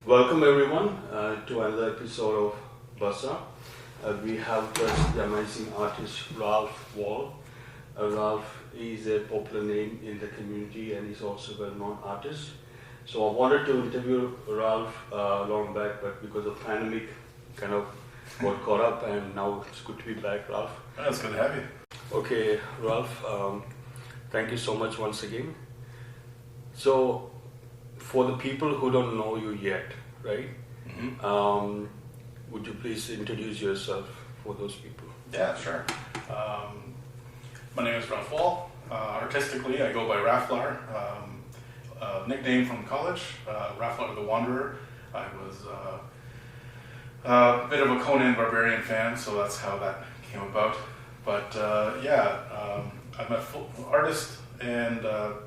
Welcome everyone to another episode of Basa. We have the amazing artist Ralf Wall. Ralf is a popular name in the community and he's also a well-known artist. So I wanted to interview Ralf long back, but because of pandemic, kind of got caught up, and now it's good to be back, Ralf. Oh, it's good to have you. Okay, Ralf, thank you so much once again. So, for the people who don't know you yet, right? Mm-hmm. Would you please introduce yourself for those people? Yeah, sure. My name is Ralf Wall. Artistically, I go by Rafflar. Nickname from college, Rafflar the Wanderer. I was a bit of a Conan Barbarian fan, so that's how that came about. But I'm a full artist and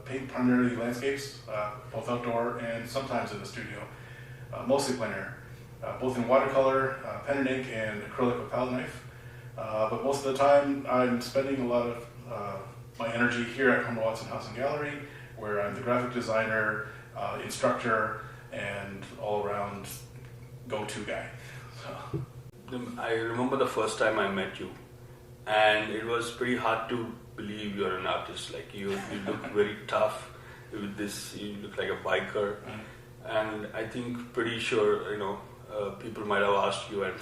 paint primarily landscapes, both outdoor and sometimes in the studio. Mostly plein air, both in watercolor, pen and ink, and acrylic with palette knife. But most of the time, I'm spending a lot of my energy here at Homer Watson House and Gallery, where I'm the graphic designer, instructor, and all-around go-to guy. So. I remember the first time I met you, and it was pretty hard to believe you're an artist. Like you look very tough with this. You look like a biker. And I think pretty sure, people might have asked you and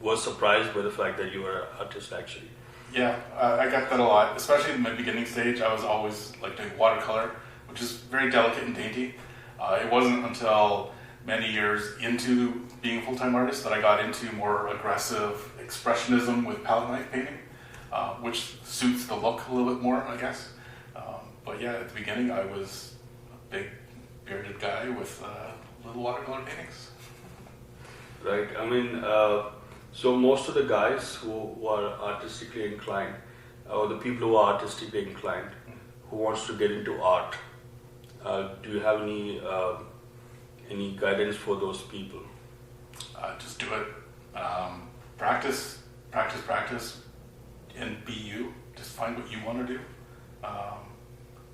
was surprised by the fact that you were an artist actually. Yeah, I got that a lot, especially in my beginning stage. I was always like doing watercolor, which is very delicate and dainty. It wasn't until many years into being a full-time artist that I got into more aggressive expressionism with palette knife painting, which suits the look a little bit more, I guess. But yeah, at the beginning I was a big bearded guy with little watercolor paintings. Right. I mean, so most of the guys who are artistically inclined, or the people who are artistically inclined, who wants to get into art, do you have any guidance for those people? Just do it. Practice, and be you. Just find what you want to do.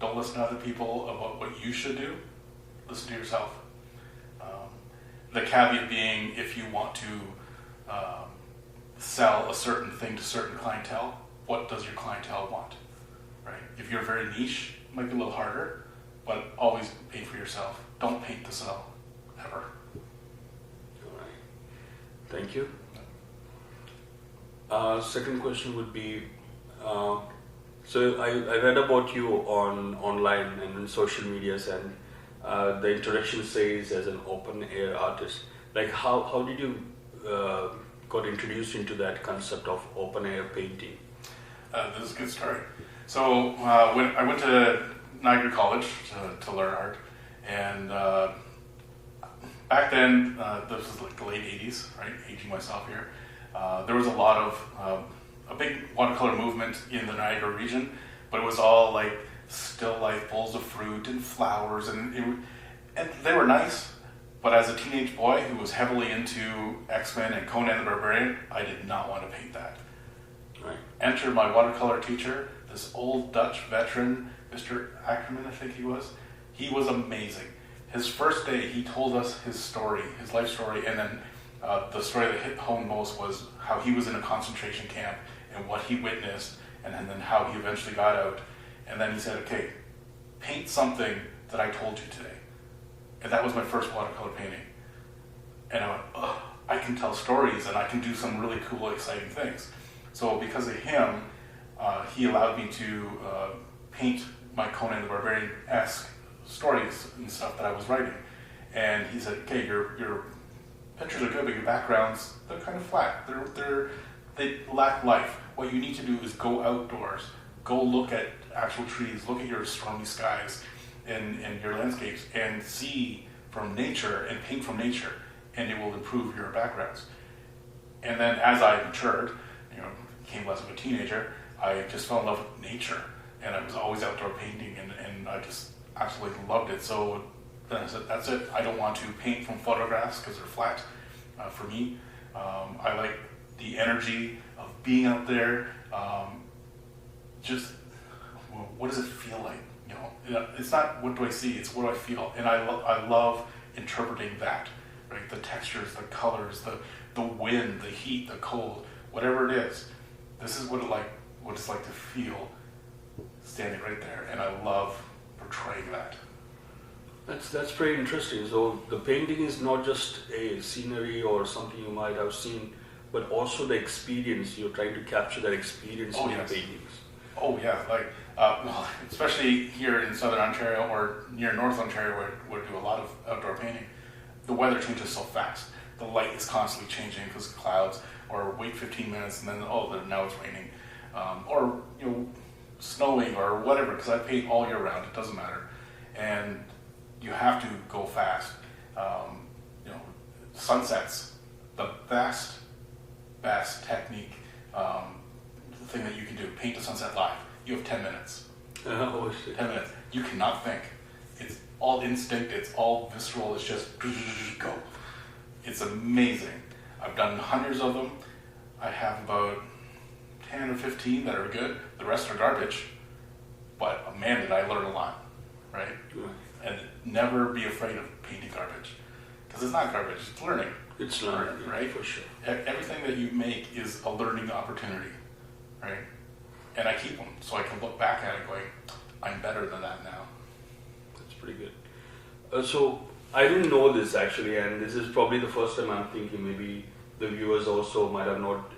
Don't listen to other people about what you should do. Listen to yourself. The caveat being, if you want to sell a certain thing to certain clientele, what does your clientele want? Right? If you're very niche, it might be a little harder, but always paint for yourself. Don't paint to sell, ever. All right. Thank you. Second question would be, so I read about you online and in social medias, and the introduction says as an open air artist. Like how did you got introduced into that concept of open air painting? This is a good story. So when I went to Niagara College to learn art, and back then, this was like the late 80s, right? Aging myself here. There was a lot of a big watercolor movement in the Niagara region, but it was all like still life bowls of fruit and flowers, and they were nice. But as a teenage boy who was heavily into X-Men and Conan the Barbarian, I did not want to paint that. Right. Enter my watercolor teacher, this old Dutch veteran, Mr. Ackerman, I think he was. He was amazing. His first day, he told us his story, his life story, and then the story that hit home most was how he was in a concentration camp and what he witnessed, and then how he eventually got out. And then he said, okay, paint something that I told you today. And that was my first watercolor painting. And I went, oh, I can tell stories and I can do some really cool, exciting things. So because of him, he allowed me to paint my Conan the Barbarian-esque stories and stuff that I was writing. And he said, okay, your pictures are good, but your backgrounds, they're kind of flat. They lack life. What you need to do is go outdoors. Go look at actual trees, look at your stormy skies and your landscapes, and see from nature and paint from nature, and it will improve your backgrounds. And then as I matured, became less of a teenager, I just fell in love with nature, and I was always outdoor painting, and I just absolutely loved it. So then I said, that's it. I don't want to paint from photographs because they're flat for me. I like the energy of being out there. Just what does it feel like? It's not what do I see, it's what do I feel. And I love interpreting that. right? The textures, the colors, the wind, the heat, the cold, whatever it is. This is what it's like to feel standing right there, and I love portraying that. That's pretty interesting. So the painting is not just a scenery or something you might have seen, but also the experience. You're trying to capture that experience in your paintings. Oh yeah, like well, especially here in Southern Ontario or near North Ontario, where we do a lot of outdoor painting. The weather changes so fast. The light is constantly changing because of clouds. Or wait 15 minutes and then now it's raining, or snowing or whatever. Because I paint all year round. It doesn't matter, and you have to go fast. Sunsets, the best technique, thing that you can do. Paint a sunset live. You have 10 minutes. Oh shit. 10 minutes. You cannot think. It's all instinct. It's all visceral. It's just go. It's amazing. I've done hundreds of them. I have about 10 or 15 that are good. The rest are garbage. But man, did I learn a lot, right? And never be afraid of painting garbage. Because it's not garbage, it's learning. It's learning, right? For sure. Everything that you make is a learning opportunity, right? And I keep them so I can look back at it going, I'm better than that now. That's pretty good. So I didn't know this actually, and this is probably the first time I'm thinking, maybe the viewers also might have not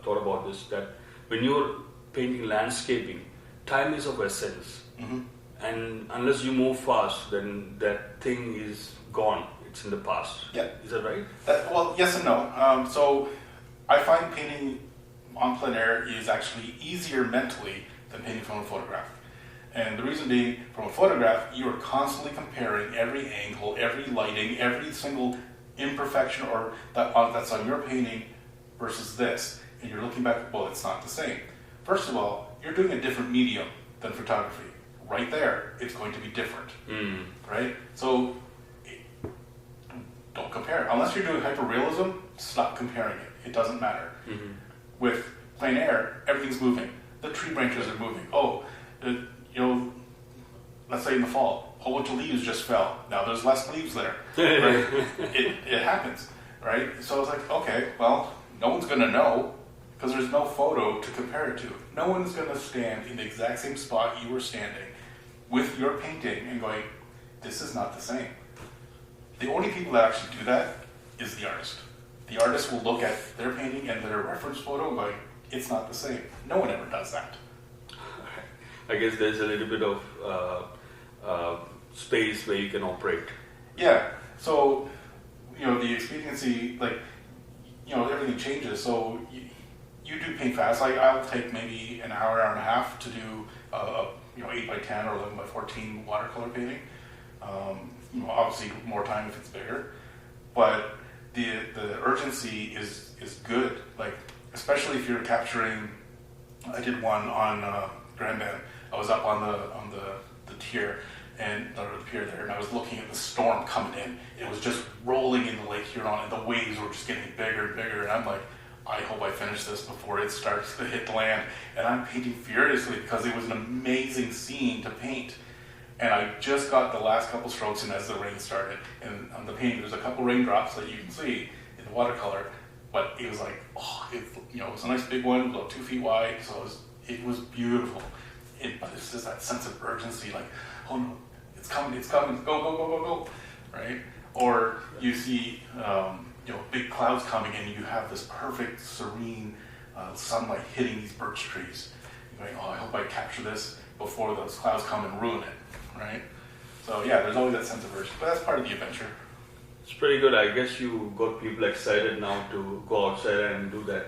thought about this, that when you're painting landscaping, time is of essence. Mm-hmm. And unless you move fast, then that thing is gone. It's in the past. Yeah. Is that right? Well, yes and no. So I find painting on plein air is actually easier mentally than painting from a photograph. And the reason being, from a photograph, you are constantly comparing every angle, every lighting, every single imperfection or that's on your painting versus this. And you're looking back, well, it's not the same. First of all, you're doing a different medium than photography. Right there, it's going to be different, right? So don't compare. Unless you're doing hyperrealism, stop comparing it. It doesn't matter. Mm-hmm. With plein air, everything's moving. The tree branches are moving. Let's say in the fall, a whole bunch of leaves just fell. Now there's less leaves there. Right? It happens, right? So it's like, okay, well, no one's going to know because there's no photo to compare it to. No one's going to stand in the exact same spot you were standing with your painting and going, this is not the same. The only people that actually do that is the artist. The artist will look at their painting and their reference photo and going, it's not the same. No one ever does that. I guess there's a little bit of space where you can operate. Yeah. So, the expediency, everything changes. So you do paint fast. I'll take maybe an hour and a half to do 8x10 or 11x14 watercolor painting. Obviously more time if it's bigger, but the urgency is good. Especially if you're capturing. I did one on Grand Bend. I was up on the tier the pier there, and I was looking at the storm coming in. It was just rolling in the Lake Huron, and the waves were just getting bigger and bigger. And I'm like, I hope I finish this before it starts to hit the land. And I'm painting furiously because it was an amazing scene to paint. And I just got the last couple strokes in as the rain started. And on the painting, there's a couple raindrops that you can see in the watercolor. But it was like, it was a nice big one, about 2 feet wide. So it was beautiful. But it's just that sense of urgency, like, oh no, it's coming, go, right? Or you see, big clouds coming and you have this perfect, serene sunlight hitting these birch trees. You're going, oh, I hope I capture this before those clouds come and ruin it, right? So yeah, there's always that sense of urgency, but that's part of the adventure. It's pretty good. I guess you got people excited now to go outside and do that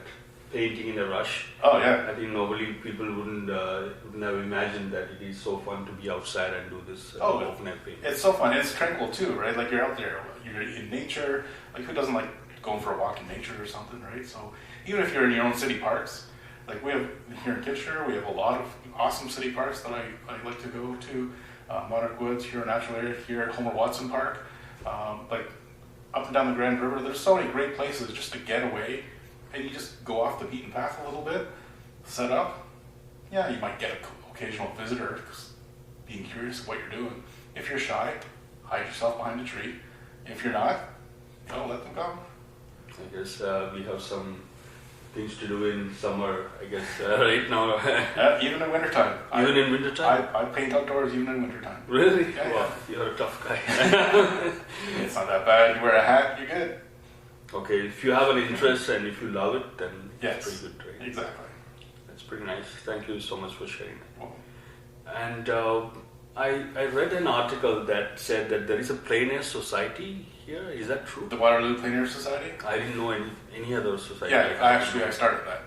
painting in a rush. Oh yeah. I think normally people wouldn't have imagined that it is so fun to be outside and do this open air painting. It's so fun. It's tranquil too, right? Like you're out there, you're in nature. Like who doesn't like going for a walk in nature or something, right? So even if you're in your own city parks, like we have here in Kitchener, we have a lot of awesome city parks that I like to go to. Monarch Woods, here in Natural Area, here at Homer Watson Park, like up and down the Grand River. There's so many great places just to get away. And you just go off the beaten path a little bit, set up. Yeah, you might get an occasional visitor being curious of what you're doing. If you're shy, hide yourself behind a tree. If you're not, Don't let them go. I guess we have some things to do in summer, I guess, right now. Even in wintertime. Even in wintertime? I paint outdoors even in wintertime. Really? Yeah, Wow, you're a tough guy. It's not that bad. You wear a hat, you're good. Okay, if you have an interest and if you love it, then Yes, it's pretty good, right? exactly. That's pretty nice. Thank you so much for sharing. Well, And I read an article that said that there is a plein air society here. Is that true? the Waterloo Plein Air Society? I didn't know any other society. Yeah, like that. actually I started that.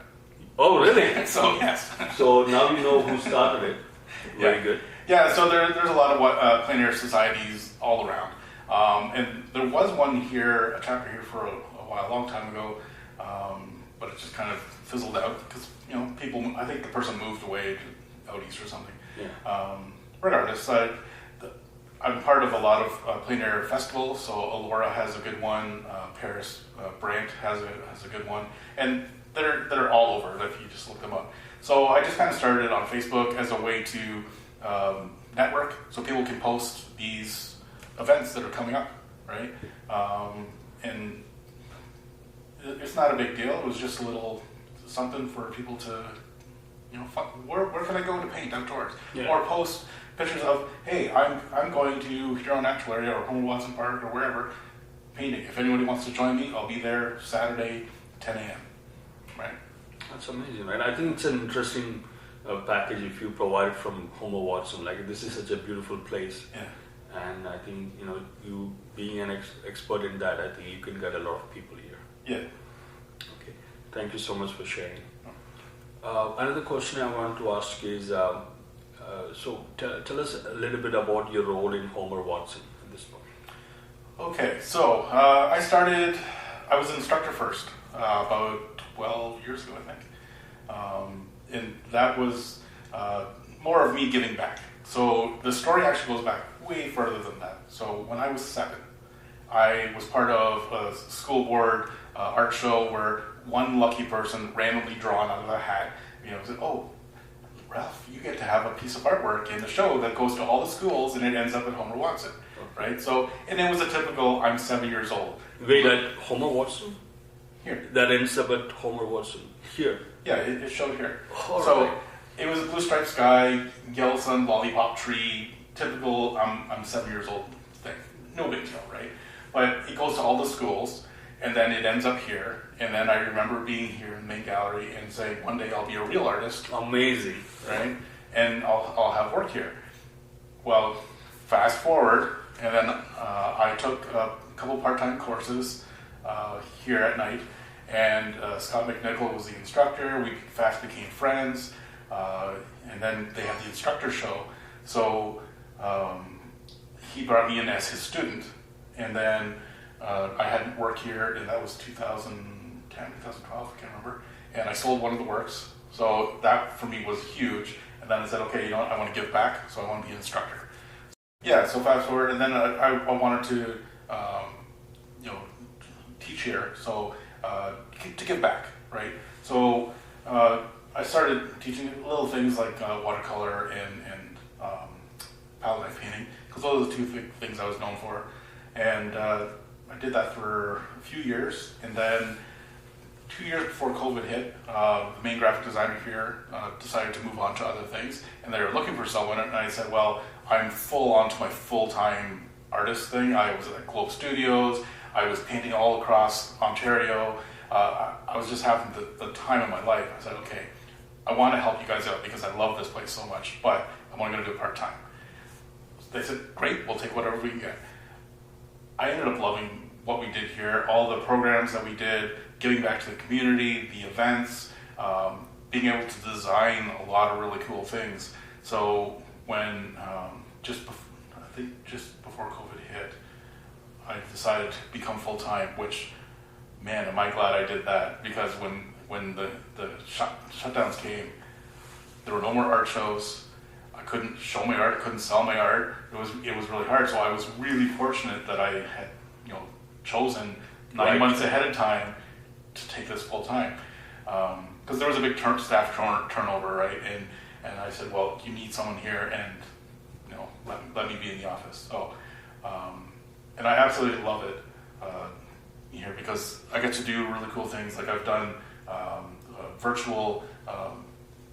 Oh, really? So yes. So now you know who started it. Very good. Yeah, so there's a lot of plein air societies all around. And there was one here, a chapter here for a while, a long time ago, but it just kind of fizzled out because, people, I think the person moved away to out east or something. Yeah. Regardless, I'm part of a lot of plein air festivals, so Elora has a good one, Paris Brant has a good one, and they're all over if you just look them up. So I just kind of started it on Facebook as a way to network, so people can post these events that are coming up, right? And it's not a big deal. It was just a little something for people to, where can I go to paint outdoors? Yeah. Or post pictures of, hey, I'm going to Huron Natural Area or Homer Watson Park or wherever painting. If anybody wants to join me, I'll be there Saturday, 10 a.m. Right? That's amazing, right? I think it's an interesting package if you provide it from Homer Watson. Like, this is such a beautiful place. Yeah. And I think, you being an expert in that, I think you can get a lot of people here. Yeah. Okay. Thank you so much for sharing. Another question I want to ask is, so tell us a little bit about your role in Homer Watson at this point. Okay, so I was an instructor first, about 12 years ago, I think. And that was more of me giving back. So the story actually goes back way further than that. So when I was 7, I was part of a school board art show where one lucky person randomly drawn out of a hat, said, oh, Ralf, you get to have a piece of artwork in the show that goes to all the schools and it ends up at Homer Watson, right? So, and it was a typical, I'm 7 years old. Wait, at Homer Watson? Here. That ends up at Homer Watson. Here? Yeah, it showed here. All so right. It was a blue striped sky, yellow sun, lollipop tree, typical I'm 7 years old thing. No big deal, right? But it goes to all the schools, and then it ends up here. And then I remember being here in the main gallery and saying, one day I'll be a real artist. Amazing. Right? And I'll have work here. Well, fast forward, and then I took a couple part-time courses here at night, and Scott McNichol was the instructor. We fast became friends, and then they had the instructor show. So he brought me in as his student, and then I had work here, and that was 2010, 2012, I can't remember, and I sold one of the works. So that for me was huge. And then I said, okay, you know what, I want to give back, so I want to be an instructor. Yeah, so fast forward, and then I wanted to, teach here, so to give back, right? So I started teaching little things like watercolor and palette knife painting, because those are the two things I was known for. And I did that for a few years, and then 2 years before COVID hit, the main graphic designer here decided to move on to other things, and they were looking for someone, and I said, well, I'm full on to my full-time artist thing. I was at Globe Studios, I was painting all across Ontario, I was just having the time of my life. I said, okay, I want to help you guys out because I love this place so much, but I'm only going to do it part-time. They said, great, we'll take whatever we can get. I ended up loving what we did here, all the programs that we did, giving back to the community, the events, being able to design a lot of really cool things. So when, I think just before COVID hit, I decided to become full-time, which, man, am I glad I did that, because when the shutdowns came, there were no more art shows. I couldn't show my art, couldn't sell my art. It was really hard. So I was really fortunate that I had, chosen 9 months ahead of time to take this full time, because there was a big staff turnover, right? And I said, well, you need someone here, and let me be in the office. So, and I absolutely love it. here because I get to do really cool things. Like I've done virtual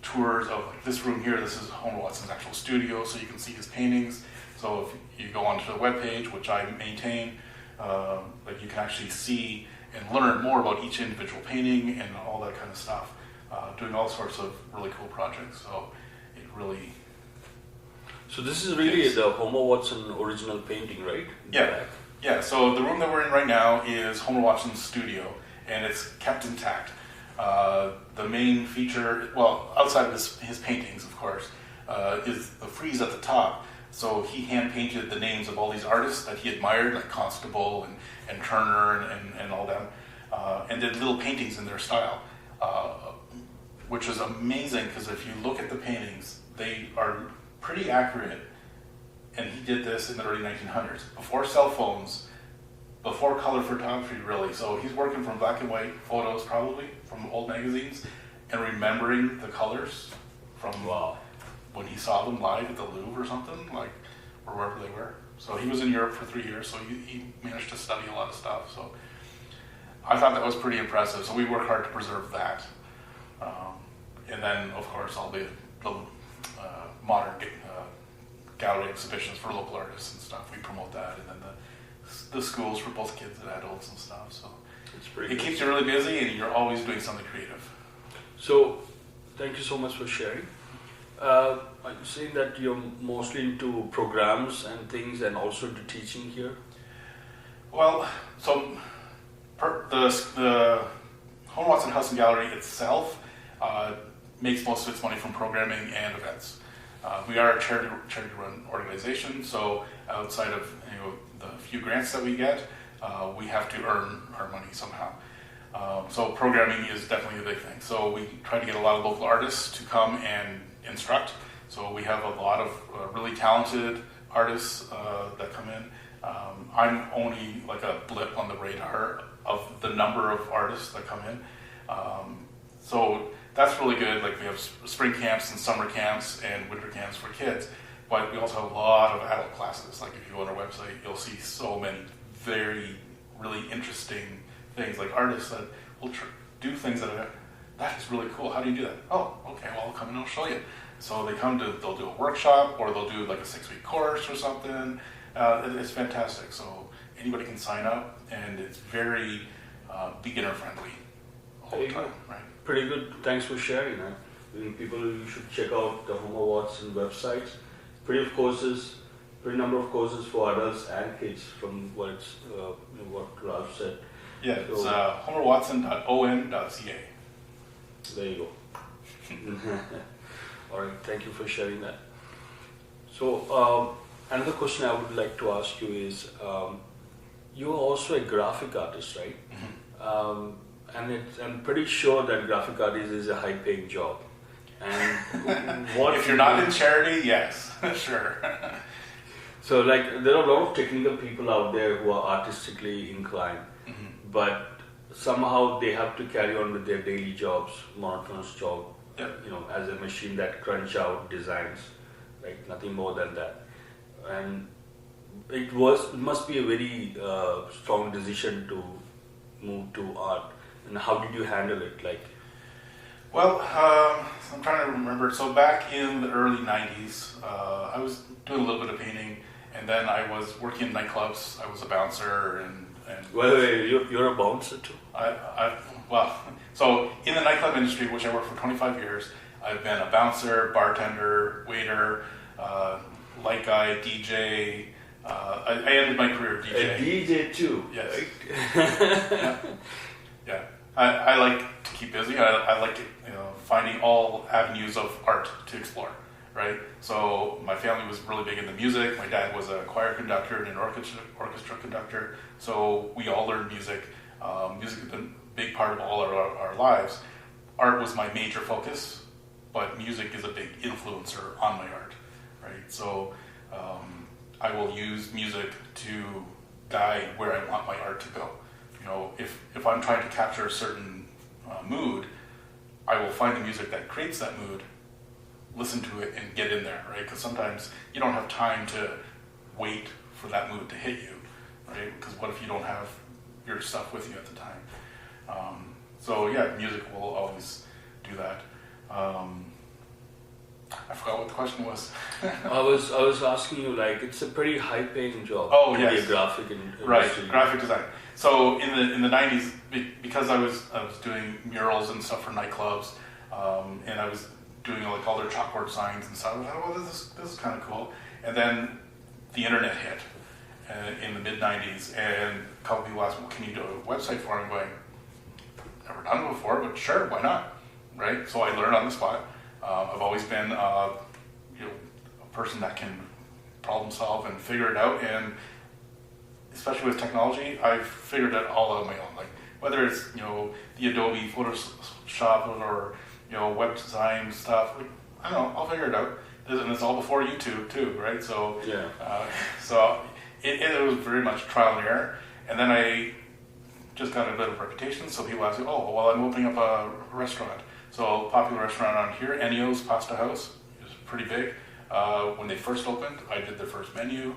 tours of like this room here. This is Homer Watson's actual studio, so you can see his paintings. So if you go onto the webpage, which I maintain, like you can actually see and learn more about each individual painting and all that kind of stuff. Doing all sorts of really cool projects. So it really. So this is really the Homer Watson original painting, right? Yeah. Yeah. So the room that we're in right now is Homer Watson's studio, and it's kept intact. The main feature, well, outside of his paintings, of course, is the frieze at the top. So he hand painted the names of all these artists that he admired, like Constable and Turner and all them, and did little paintings in their style, which is amazing because if you look at the paintings, they are pretty accurate. And he did this in the early 1900s, before cell phones, before color photography, really. So he's working from black and white photos, probably from old magazines, and remembering the colors from when he saw them live at the Louvre or something, like, or wherever they were. So he was in Europe for 3 years, so he managed to study a lot of stuff. So I thought that was pretty impressive. So we work hard to preserve that. And then, of course, all the modern gallery exhibitions for local artists and stuff. We promote that, and then the schools for both kids and adults and stuff. So it keeps you really busy, and you're always doing something creative. So thank you so much for sharing. Are you saying that you're mostly into programs and things, and also to teaching here? Well, so the Homer Watson House and Gallery itself makes most of its money from programming and events. We are a charity-run organization, so outside of the few grants that we get, we have to earn our money somehow. So programming is definitely a big thing. So we try to get a lot of local artists to come and instruct. So we have a lot of really talented artists that come in. I'm only like a blip on the radar of the number of artists that come in. So that's really good. Like we have spring camps and summer camps and winter camps for kids, but we also have a lot of adult classes. Like if you go on our website, you'll see so many very, really interesting things, like artists that will do things that is really cool. How do you do that? Oh, okay, well, I'll come and I'll show you. So they'll do a workshop, or they'll do like a 6-week course or something. It's fantastic. So anybody can sign up, and it's very beginner friendly all the time, right? Pretty good. Thanks for sharing that. I think people, you should check out the Homer Watson website. Pretty number of courses for adults and kids, from what Ralf said. Yeah, it's homerwatson.on.ca. There you go. All right, thank you for sharing that. So another question I would like to ask you is, you are also a graphic artist, right? Mm-hmm. And I'm pretty sure that graphic artist is a high-paying job. And if you're not in charity, yes, sure. So, like, there are a lot of technical people out there who are artistically inclined, mm-hmm. but somehow they have to carry on with their daily jobs, monotonous job, yep. As a machine that crunch out designs, like nothing more than that. And it must be a very strong decision to move to art. And how did you handle it? Well, I'm trying to remember. So back in the early 90s, I was doing a little bit of painting, and then I was working in nightclubs. I was a bouncer and Wait, you're a bouncer too? So in the nightclub industry, which I worked for 25 years, I've been a bouncer, bartender, waiter, light guy, DJ. I ended my career DJ. A DJ too? Yes. Right? Yeah. I like to keep busy. I like to, finding all avenues of art to explore, right? So my family was really big into music. My dad was a choir conductor and an orchestra conductor. So we all learned music. Music has been a big part of all our lives. Art was my major focus, but music is a big influencer on my art, right? So I will use music to guide where I want my art to go. If I'm trying to capture a certain mood, I will find the music that creates that mood, listen to it, and get in there, right? Because sometimes you don't have time to wait for that mood to hit you, right? Because what if you don't have your stuff with you at the time. So yeah, music will always do that. I forgot what the question was. I was asking you, like, it's a pretty high-paying job. Oh, to yes. be a graphic industry. Right, graphic design. So in the 90s, because I was doing murals and stuff for nightclubs, and I was doing like all their chalkboard signs and stuff. I thought, well, this is kind of cool. And then the internet hit in the mid 90s, and a couple people asked, well, can you do a website for it? I'm going, never done it before, but sure, why not? Right? So I learned on the spot. I've always been a person that can problem solve and figure it out, and especially with technology, I've figured it all out on my own. Like whether it's the Adobe Photoshop or web design stuff, like, I don't know, I'll figure it out. And it's all before YouTube too, right? So yeah. So it was very much trial and error, and then I just got a bit of reputation. So people ask me, oh, well, I'm opening up a restaurant. So popular restaurant around here, Ennio's Pasta House, is pretty big. When they first opened, I did their first menu.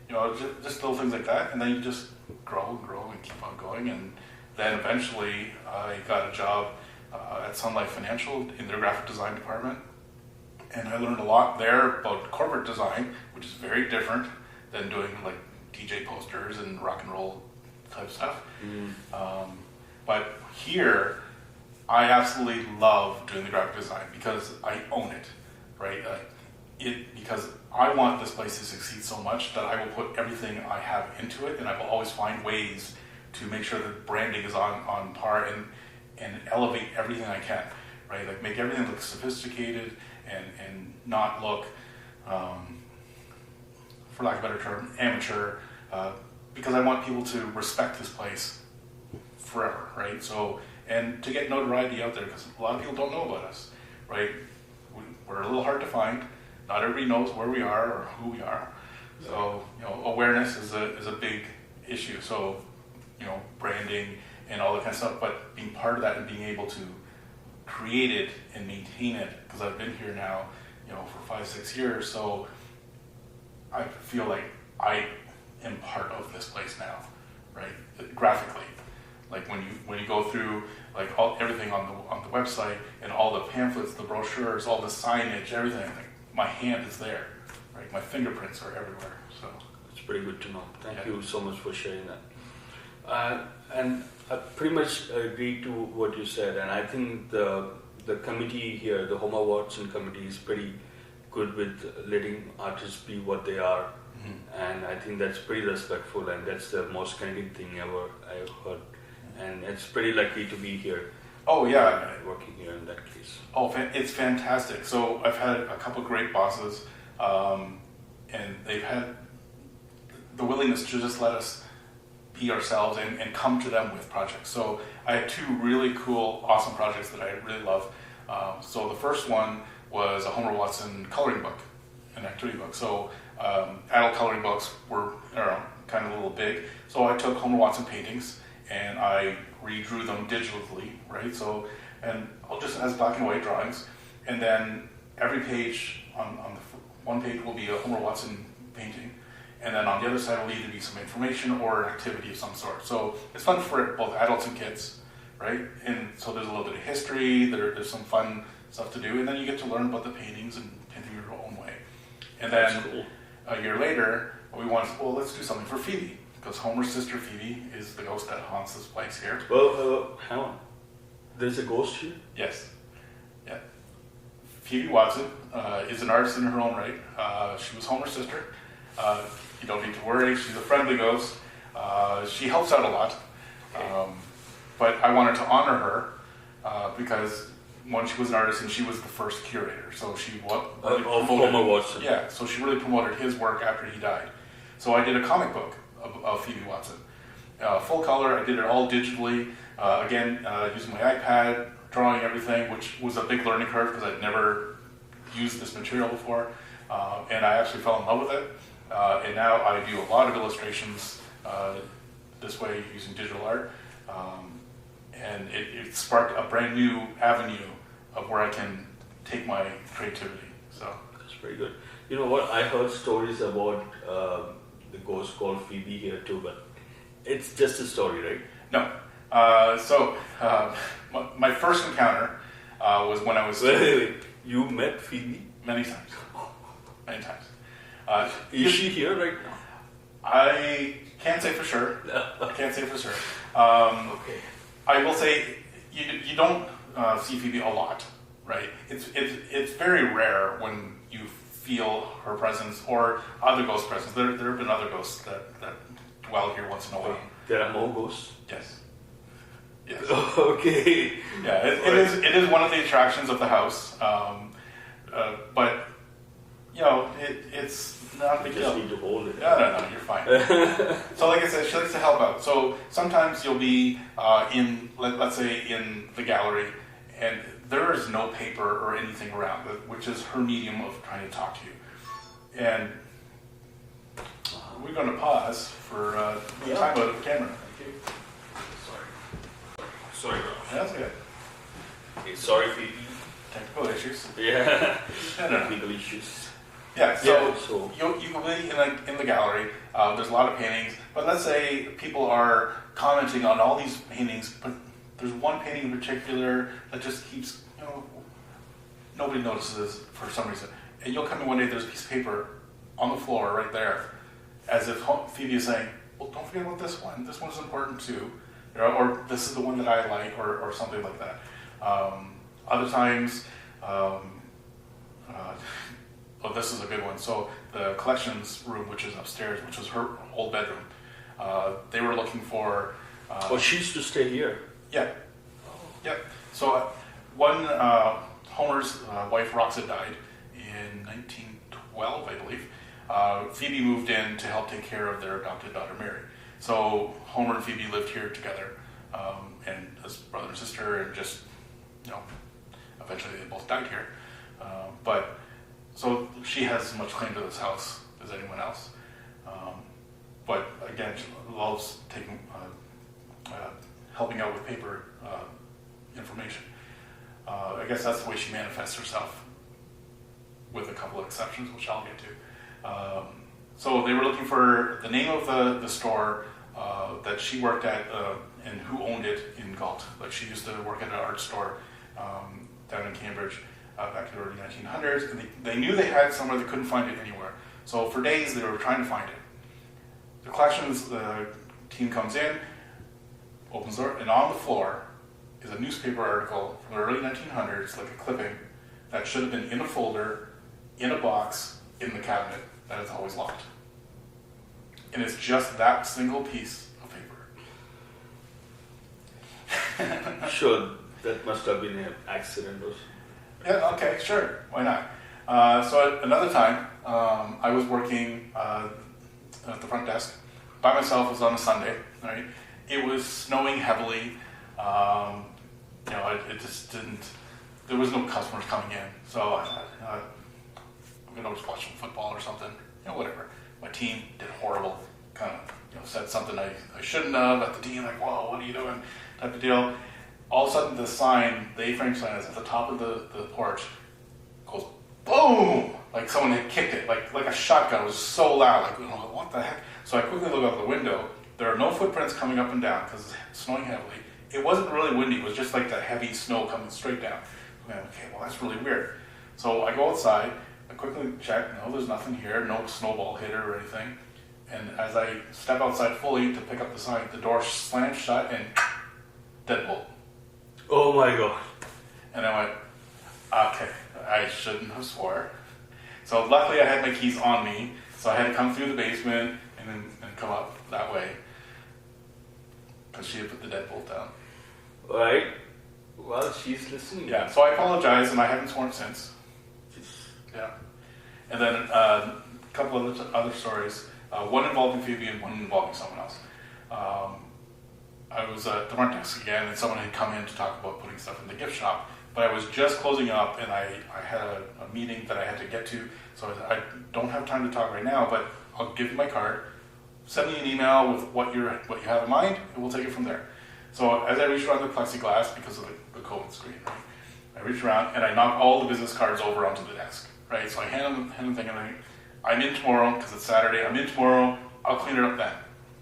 Just little things like that, and then you just grow and grow and keep on going. And then eventually, I got a job at Sun Life Financial in their graphic design department, and I learned a lot there about corporate design, which is very different than doing like DJ posters and rock and roll type stuff. But here, I absolutely love doing the graphic design because I own it, right? Because I want this place to succeed so much that I will put everything I have into it, and I will always find ways to make sure that branding is on par and elevate everything I can, right? Like make everything look sophisticated and not look, for lack of a better term, amateur, because I want people to respect this place forever, right? So, and to get notoriety out there, because a lot of people don't know about us, right? We're a little hard to find. Not everybody knows where we are or who we are. So, awareness is a big issue. So, branding and all that kind of stuff, but being part of that and being able to create it and maintain it, because I've been here now, for 5-6 years, so I feel like I am part of this place now, right? Graphically. Like when you go through like everything on the website and all the pamphlets, the brochures, all the signage, everything, like my hand is there, right? My fingerprints are everywhere. So it's pretty good to know. Thank you so much for sharing that. And I pretty much agree to what you said, and I think the committee here, the Homer Watson committee, is pretty good with letting artists be what they are. And I think that's pretty respectful, and that's the most Canadian thing ever I've heard. And it's pretty lucky to be here. Oh yeah, working here in that case. Oh, it's fantastic. So I've had a couple of great bosses, and they've had the willingness to just let us be ourselves and come to them with projects. So I had 2 really cool, awesome projects that I really love. So the first one was a Homer Watson coloring book, an activity book. So adult coloring books were kind of a little big. So I took Homer Watson paintings and I redrew them digitally, right? So, and I'll just as black and white drawings, and then every page on the one page will be a Homer Watson painting, and then on the other side will either be some information or an activity of some sort. So it's fun for both adults and kids, right? And so there's a little bit of history, there's some fun stuff to do, and then you get to learn about the paintings and painting your own way. And then cool. A year later, we wanted, well, let's do something for Phoebe, because Homer's sister Phoebe is the ghost that haunts this place here. Well, hang on. There's a ghost here? Yes. Yeah. Phoebe Watson is an artist in her own right. She was Homer's sister. You don't need to worry. She's a friendly ghost. She helps out a lot. But I wanted to honor her because one, she was an artist and she was the first curator. So she really promoted Homer Watson. Yeah. So she really promoted his work after he died. So I did a comic book of Phoebe Watson. Full color, I did it all digitally, again, using my iPad, drawing everything, which was a big learning curve because I'd never used this material before, and I actually fell in love with it, and now I do a lot of illustrations this way using digital art, and it sparked a brand new avenue of where I can take my creativity. So that's pretty good. You know what, I heard stories about the ghost called Phoebe here too, but It's just a story, right? No. My first encounter was when I was... Wait. You met Phoebe? Many times. Many times. Is she here right now? I can't say for sure. Okay. I will say you don't see Phoebe a lot, right? It's very rare when you feel her presence or other ghost presence. There have been other ghosts that dwell here once in a while. There are more ghosts? Yes. Okay. Yeah, it is one of the attractions of the house, but you know it's not a big deal. Just need to hold it. No, you're fine. So like I said, she likes to help out. So sometimes you'll be let's say in the gallery, and there is no paper or anything around, which is her medium of trying to talk to you. And we're going to pause for time out of the camera. Thank you. Sorry, Ralf. That's good. Okay, sorry, Phoebe. Technical issues. Yeah. No. Technical issues. Yeah, so Yeah, you can be in the gallery. There's a lot of paintings, but let's say people are commenting on all these paintings, but there's one painting in particular that just keeps, nobody notices for some reason. And you'll come in one day, there's a piece of paper on the floor right there, as if Phoebe is saying, well, don't forget about this one. This one's important too. Or this is the one that I like, or something like that. Other times, this is a good one. So the collections room, which is upstairs, which was her old bedroom, they were looking for... she used to stay here? Yeah. Yep. So one, Homer's wife, Roxa, died in 1912, I believe. Phoebe moved in to help take care of their adopted daughter, Mary. So Homer and Phoebe lived here together, and as brother and sister, and just, eventually they both died here. So she has as much claim to this house as anyone else. But again, she loves taking, helping out with paper information. I guess that's the way she manifests herself, with a couple of exceptions, which I'll get to. So they were looking for the name of the store that she worked at and who owned it in Galt. Like, she used to work at an art store down in Cambridge back in the early 1900s, and they knew they had somewhere, they couldn't find it anywhere. So for days they were trying to find it. The collections team comes in, opens the door, and on the floor is a newspaper article from the early 1900s, like a clipping, that should have been in a folder, in a box, in the cabinet, that is always locked. And it's just that single piece of paper. Sure, that must have been an accident or something. Yeah, okay, sure, why not? So another time, I was working at the front desk by myself. It was on a Sunday, right? It was snowing heavily. It just didn't, there was no customers coming in. So I thought, I'm going to just watch some football or something, whatever. My team did horrible, kind of, said something I shouldn't have at the team, like, whoa, what are you doing, type of deal. All of a sudden, the sign, the A-frame sign is at the top of the porch, goes boom! Like someone had kicked it, like a shotgun. It was so loud, like, what the heck? So I quickly look out the window. There are no footprints coming up and down because it's snowing heavily. It wasn't really windy. It was just like that heavy snow coming straight down. Okay, well, that's really weird. So I go outside. I quickly check. No, there's nothing here. No snowball hitter or anything. And as I step outside fully to pick up the sign, the door slams shut and deadbolt. Oh my God. And I went, okay, I shouldn't have swore. So luckily I had my keys on me, so I had to come through the basement and come up that way, because she had put the deadbolt down. Right. Well, she's listening. Yeah, so I apologize, and I haven't sworn since. Yeah. And then a couple of other stories, one involving Phoebe and one involving someone else. I was at the front desk again, and someone had come in to talk about putting stuff in the gift shop, but I was just closing up, and I had a meeting that I had to get to, so I don't have time to talk right now, but I'll give you my card, send me an email with what you have in mind, and we'll take it from there. So as I reached around the plexiglass, because of the COVID screen, right, I reached around, and I knocked all the business cards over onto the desk, right, so I hand them the thing, and I'm in tomorrow, because it's Saturday, I'm in tomorrow, I'll clean it up then,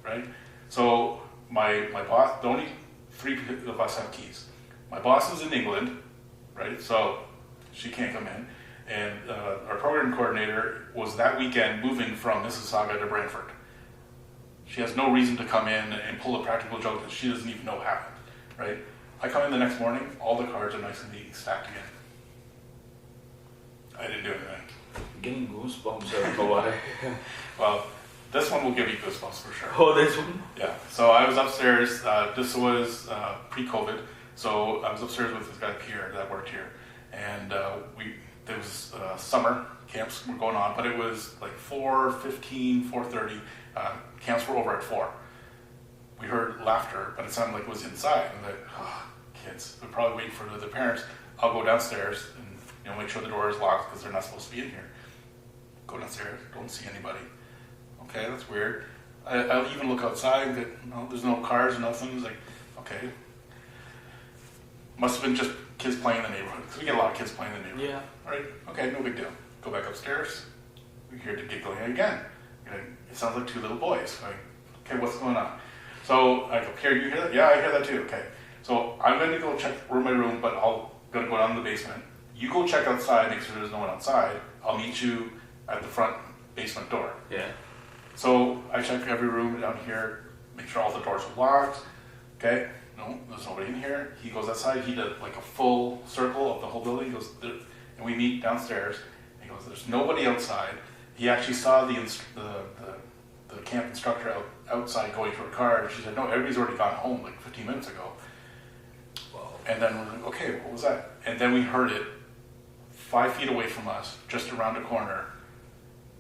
right? So my boss, the only 3 of us have keys. My boss is in England, right? So she can't come in. And our program coordinator was that weekend moving from Mississauga to Brantford. She has no reason to come in and pull a practical joke that she doesn't even know happened, right? I come in the next morning, all the cards are nice and neat, stacked again. I didn't do anything. Getting goosebumps, I don't know why. Well, this one will give you goosebumps for sure. Oh, this one? Yeah, so I was upstairs, this was pre-COVID, so I was upstairs with this guy Pierre that worked here, and there was summer, camps were going on, but it was like 4:15, 4:30, camps were over at 4. We heard laughter, but it sounded like it was inside, and like, oh, kids, they're probably waiting for their parents. I'll go downstairs and make sure the door is locked because they're not supposed to be in here. Go downstairs, don't see anybody. Okay, that's weird. I'll even look outside, there's no cars or nothing. It's like, okay. Must have been just kids playing in the neighborhood, because we get a lot of kids playing in the neighborhood. Yeah. Right? Okay, no big deal. Go back upstairs. We hear the giggling again. It sounds like 2 little boys. Like, okay, what's going on? So I go, Pierre, you hear that? Yeah, I hear that too. Okay. So I'm going to go check my room, but I'm going to go down to the basement. You go check outside, make sure there's no one outside. I'll meet you at the front basement door. Yeah. So I check every room down here, make sure all the doors are locked. Okay, no, there's nobody in here. He goes outside, he did like a full circle of the whole building. He goes, and we meet downstairs. He goes, there's nobody outside. He actually saw the camp instructor outside going to her car. She said, no, everybody's already gone home like 15 minutes ago. Wow. And then we're like, okay, what was that? And then we heard it 5 feet away from us, just around a corner.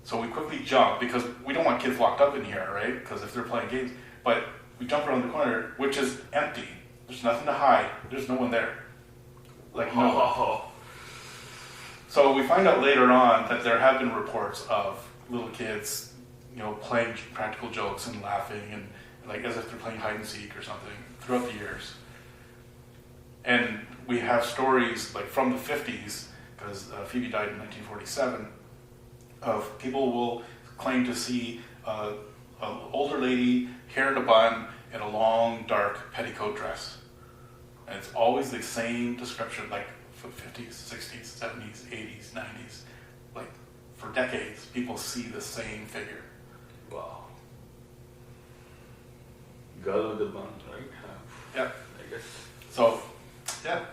So we quickly jump, because we don't want kids locked up in here, right? Because if they're playing games. But we jump around the corner, which is empty. There's nothing to hide. There's no one there. Like, no one. So we find out later on that there have been reports of little kids, playing practical jokes and laughing and like as if they're playing hide and seek or something throughout the years. And we have stories like from the 50s, because Phoebe died in 1947, of people will claim to see an older lady, hair in a bun, in a long, dark petticoat dress. And it's always the same description, like for 50s, 60s, 70s, 80s, 90s. Like, for decades, people see the same figure. Wow. Girl with the bun, right? Yeah. I guess. So, yeah.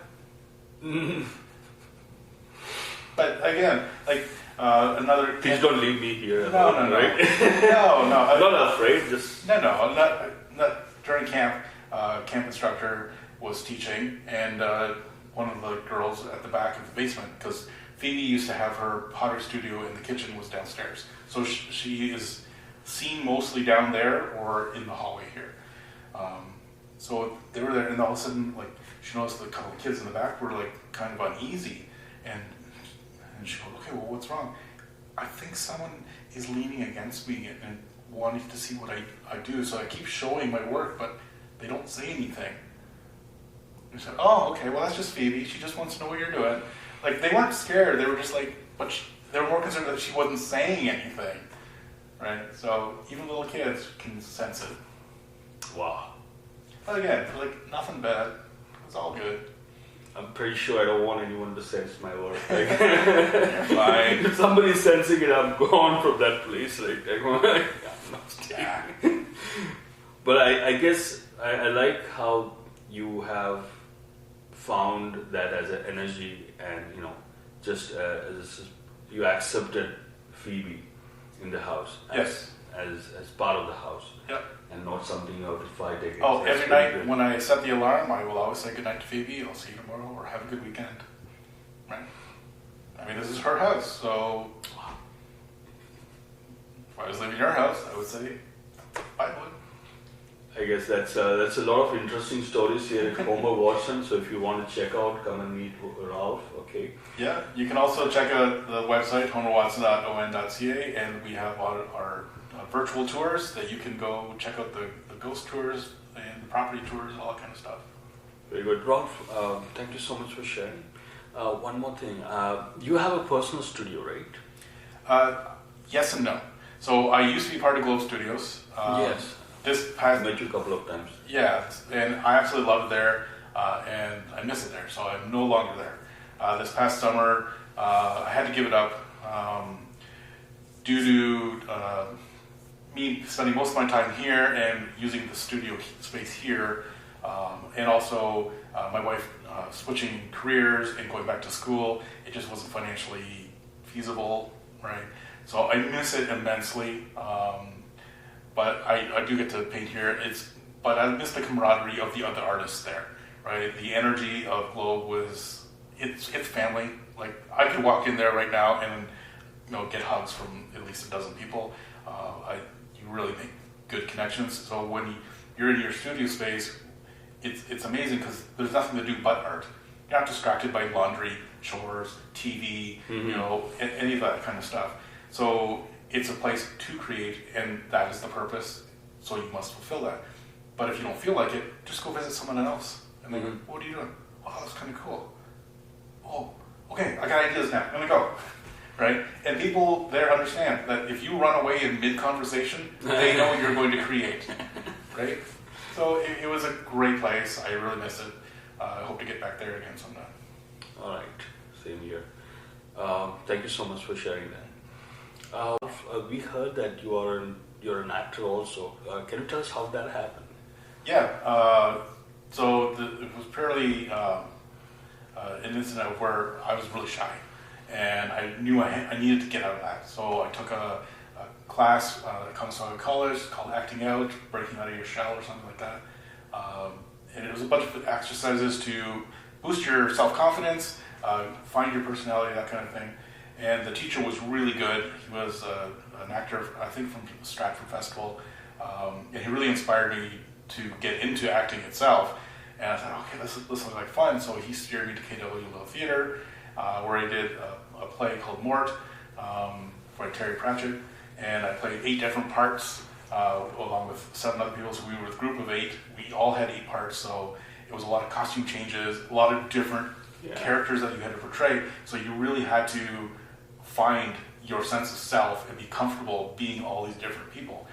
But again, like, another... Please don't leave me here. No, right? No. I'm not afraid, just... No, not during camp. Camp instructor was teaching, and one of the girls at the back of the basement, because Phoebe used to have her pottery studio and the kitchen was downstairs. So she is seen mostly down there or in the hallway here. So they were there, and all of a sudden, like, she noticed a couple of kids in the back were like kind of uneasy, and she goes, okay, well, what's wrong? I think someone is leaning against me and wanting to see what I do, so I keep showing my work, but they don't say anything. And I said, oh, okay, well, that's just Phoebe. She just wants to know what you're doing. Like, they weren't scared. They were just like, they were more concerned that she wasn't saying anything, right? So even little kids can sense it. Wow. But again, like, nothing bad. It's all good. I'm pretty sure I don't want anyone to sense my work. Like, fine. If somebody's sensing it, I'm gone from that place. Like, I'm not staying. Yeah. But I guess I like how you have found that as an energy, and just as you accepted Phoebe in the house Yes. as part of the house. Yep. And not something you have to fight against. Oh, That's every pretty night good. when I set the alarm, I will always say goodnight to Phoebe. I'll see you tomorrow, or have a good weekend. Right? I mean, this is her house, so if I was living in your house, I would say I would. I guess that's a lot of interesting stories here at Homer Watson. So if you want to check out, come and meet Ralf. Okay. Yeah, you can also check out the website homerwatson.on.ca, and we have our virtual tours that you can go check out the ghost tours and the property tours and all that kind of stuff. Very good, Ralf. Thank you so much for sharing. One more thing, you have a personal studio, right? Yes and no. So I used to be part of Globe Studios. Yes. this I past met you a couple of times. yeah, and I absolutely loved it there, and I miss it there, so I'm no longer there. This past summer, I had to give it up due to me spending most of my time here and using the studio space here, and also my wife switching careers and going back to school. It just wasn't financially feasible, right? So I miss it immensely, but I do get to paint here. But I miss the camaraderie of the other artists there, right? The energy of Globe was, it's family. Like, I could walk in there right now and, get hugs from at least a dozen people. You really make good connections. So when you're in your studio space, it's amazing because there's nothing to do but art. You're not distracted by laundry, chores, TV, any of that kind of stuff. So it's a place to create, and that is the purpose. So you must fulfill that. But if you don't feel like it, just go visit someone else. And they go, what are you doing? Oh, that's kind of cool. Oh, okay, I got ideas now. Let me go. Right? And people there understand that if you run away in mid-conversation, they know you're going to create. Right? So it was a great place. I really miss it. I hope to get back there again sometime. All right, same here. Thank you so much for sharing that. We heard that you're an actor also. Can you tell us how that happened? Yeah. So it was purely an incident where I was really shy, and I knew I needed to get out of that. So I took a class at Conestoga College called Acting Out, Breaking Out of Your Shell or something like that. And it was a bunch of exercises to boost your self-confidence, find your personality, that kind of thing. And the teacher was really good. He was an actor, I think, from the Stratford Festival. And he really inspired me to get into acting itself. And I thought, okay, this looks like fun. So he steered me to KW Little Theatre, where I did a play called Mort by Terry Pratchett. And I played 8 different parts, along with 7 other people. So we were a group of 8. We all had 8 parts. So it was a lot of costume changes, a lot of different characters that you had to portray. So you really had to find your sense of self and be comfortable being all these different people.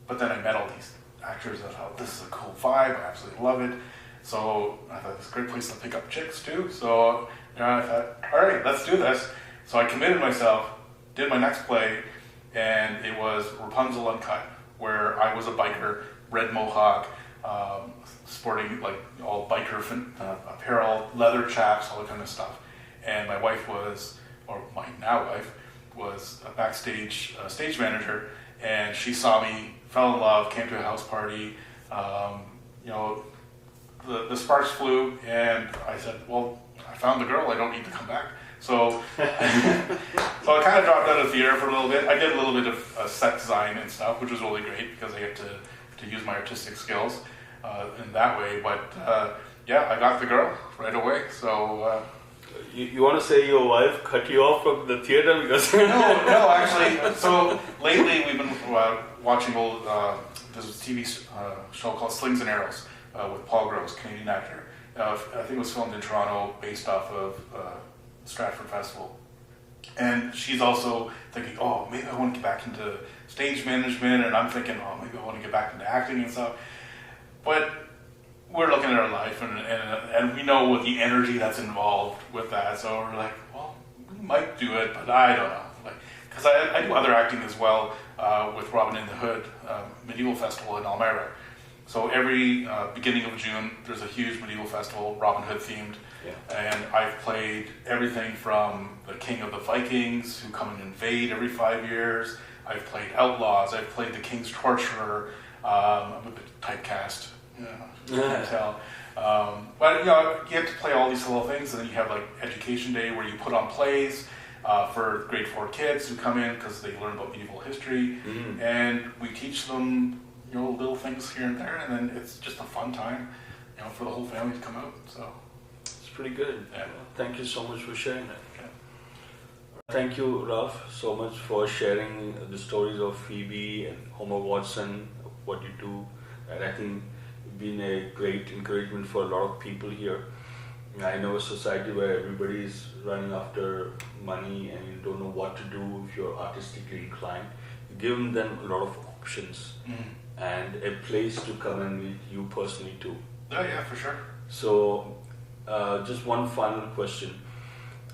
But then I met all these actors. I thought, this is a cool vibe. I absolutely love it. So I thought, it's a great place to pick up chicks too. So I thought, all right, let's do this. So I committed myself, did my next play, and it was Rapunzel Uncut, where I was a biker, red mohawk, sporting like all biker apparel, leather chaps, all that kind of stuff. And my wife was, or my now wife, was a backstage stage manager, and she saw me, fell in love, came to a house party. The sparks flew, and I said, well, I found the girl, I don't need to come back. So, so I kind of dropped out of theater for a little bit. I did a little bit of set design and stuff, which was really great because I get to use my artistic skills in that way. But I got the girl right away. So you want to say your wife cut you off from the theater because no, actually. So lately we've been watching old there's a TV show called Slings and Arrows with Paul Gross, Canadian actor. I think it was filmed in Toronto, based off of Stratford Festival. And she's also thinking, oh, maybe I want to get back into stage management, and I'm thinking, oh, maybe I want to get back into acting and stuff. But we're looking at our life, and we know what the energy that's involved with that. So we're like, well, we might do it, but I don't know. Because I do other acting as well with Robin in the Hood Medieval Festival in Elmira. So every beginning of June, there's a huge medieval festival, Robin Hood themed. Yeah. And I've played everything from the King of the Vikings, who come and invade every 5 years. I've played outlaws. I've played the King's Torturer. I'm a bit typecast, you can tell. But you have to play all these little things, and then you have like Education Day, where you put on plays for grade 4 kids who come in because they learn about medieval history, and we teach them little things here and there, and then it's just a fun time, for the whole family to come out. So it's pretty good. Yeah. Thank you so much for sharing that. Okay. Thank you, Ralf, so much for sharing the stories of Phoebe and Homer Watson, what you do, and I think it's been a great encouragement for a lot of people here. I know a society where everybody is running after money and you don't know what to do if you're artistically inclined. You give them a lot of options. and a place to come and meet you personally too. Oh yeah, for sure. So, just one final question.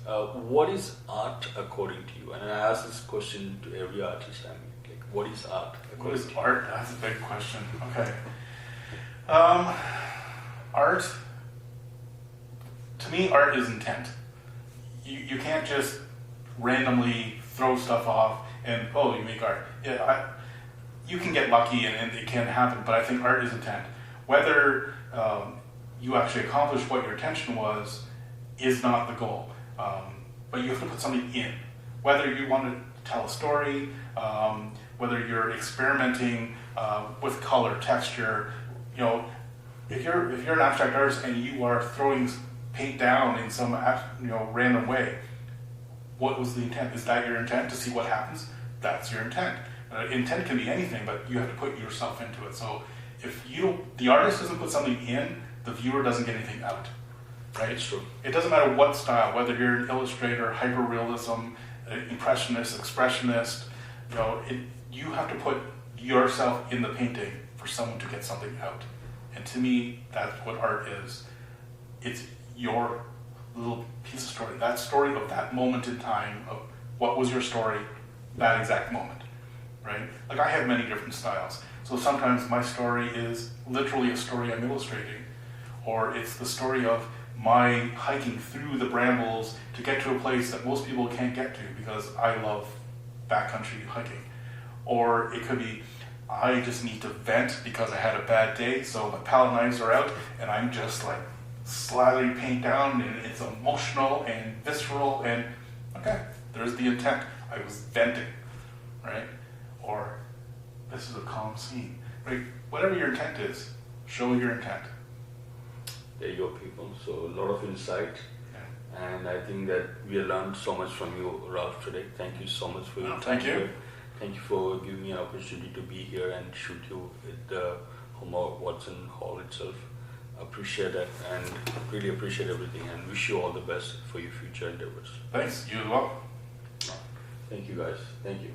What is art according to you? And I ask this question to every artist I meet. Like, what is art What according is to you? art? That's a big question. Okay. Art, to me, art is intent. You can't just randomly throw stuff off and, oh, you make art. Yeah, you can get lucky and it can happen, but I think art is intent. Whether you actually accomplish what your intention was is not the goal. But you have to put something in. Whether you want to tell a story, whether you're experimenting with color, texture, if you're an abstract artist and you are throwing paint down in some random way, what was the intent? Is that your intent to see what happens? That's your intent. Intent can be anything, but you have to put yourself into it. So if the artist doesn't put something in, the viewer doesn't get anything out. Right? It's true. It doesn't matter what style, whether you're an illustrator, hyperrealism, impressionist, expressionist. You have to put yourself in the painting for someone to get something out. And to me, that's what art is. It's your little piece of story, that story of that moment in time, of what was your story, that exact moment, right? Like I have many different styles. So sometimes my story is literally a story I'm illustrating, or it's the story of my hiking through the brambles to get to a place that most people can't get to because I love backcountry hiking. Or it could be, I just need to vent because I had a bad day, so my palette knives are out and I'm just like slathering paint down and it's emotional and visceral and okay, there's the intent. I was venting, right? Or this is a calm scene, right? Whatever your intent is, show your intent. There you go, people. So a lot of insight. Yeah. And I think that we learned so much from you, Ralf, today. Thank you so much for your time. Thank you. Thank you for giving me an opportunity to be here and shoot you at the Homer Watson Hall itself. Appreciate that and really appreciate everything and wish you all the best for your future endeavors. Thanks, you as well. Thank you guys. Thank you.